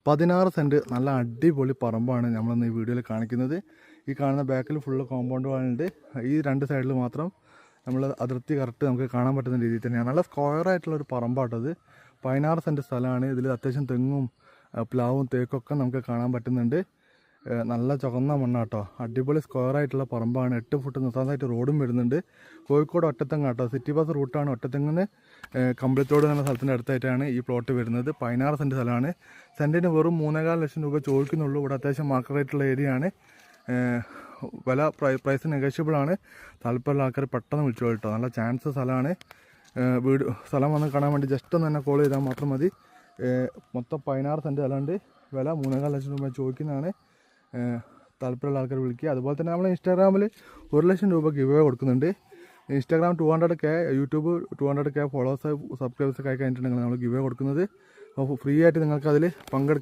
16 cent നല്ല അടിപൊളി പറമ്പാണ് നമ്മളിന്ന് ഈ വീഡിയോയിൽ കാണിക്കുന്നത്. ഈ കാണുന്ന ബാക്കിൽ ഫുള്ള് കോമ്പൗണ്ട് വാളുണ്ട്. ഈ രണ്ട് സൈഡിൽ മാത്രം നമ്മൾ അതിർത്തി കറക്റ്റ് നമുക്ക് കാണാൻ പറ്റുന്ന രീതിയിൽ തന്നെയാണ്. നല്ല സ്ക്വയറായിട്ടുള്ളൊരു പറമ്പാട്ടത്. 16 സെൻറ്റ് സ്ഥലമാണ്. ഇതിൽ അത്യാവശ്യം തെങ്ങും പ്ലാവും തേക്കൊക്കെ നമുക്ക് കാണാൻ പറ്റുന്നുണ്ട്. നല്ല ചുവന്ന മണ്ണാട്ടോ. അടിപൊളി സ്ക്വയറായിട്ടുള്ള പറമ്പാണ്. 8 ഫുട്ട് നിർത്താനായിട്ട് റോഡും വരുന്നുണ്ട്. കോഴിക്കോട് ഒറ്റത്തെങ്ങ് കേട്ടോ. സിറ്റി ബസ് റൂട്ടാണ്. ഒറ്റത്തെങ്ങിന് കമ്പളത്തോട് എന്ന സ്ഥലത്തിൻ്റെ അടുത്തായിട്ടാണ് ഈ പ്ലോട്ട് വരുന്നത്. 16 സെൻറ്റ് സ്ഥലമാണ്. സെൻറ്റിന് വെറും 3.25 ലക്ഷം രൂപ ചോദിക്കുന്നുള്ളൂ. ഇവിടെ അത്യാവശ്യം മാർക്കറ്റ് റേറ്റുള്ള ഏരിയ ആണ്. വില പ്രൈസ് നെഗോഷ്യബിൾ ആണ്. താല്പര്യമുള്ള ആൾക്കാർ പെട്ടെന്ന് വിളിച്ചോ കേട്ടോ. നല്ല ചാൻസ് സ്ഥലമാണ്. സ്ഥലം വന്ന് കാണാൻ വേണ്ടി ജസ്റ്റ് ഒന്ന് തന്നെ കോൾ ചെയ്താൽ മാത്രം മതി. മൊത്തം 16 സെൻറ്റ് സ്ഥലമുണ്ട്. വില 3.25 ലക്ഷം രൂപ ചോദിക്കുന്നതാണ്. താല്പര്യമുള്ള ആൾക്കാർ വിളിക്കുക. അതുപോലെ തന്നെ നമ്മൾ ഇൻസ്റ്റാഗ്രാമിൽ 1 ലക്ഷം രൂപ ഗിവ് അവേ കൊടുക്കുന്നുണ്ട്. Instagram 200K, YouTube 200K followers സബ്സ്ക്രൈബേഴ്സൊക്കെ ആയി കഴിഞ്ഞിട്ടുണ്ടെങ്കിൽ നമ്മൾ ഗിവ് അവേ കൊടുക്കുന്നത്. അപ്പോൾ ഫ്രീ ആയിട്ട് നിങ്ങൾക്ക് അതിൽ പങ്കെടുക്കാം.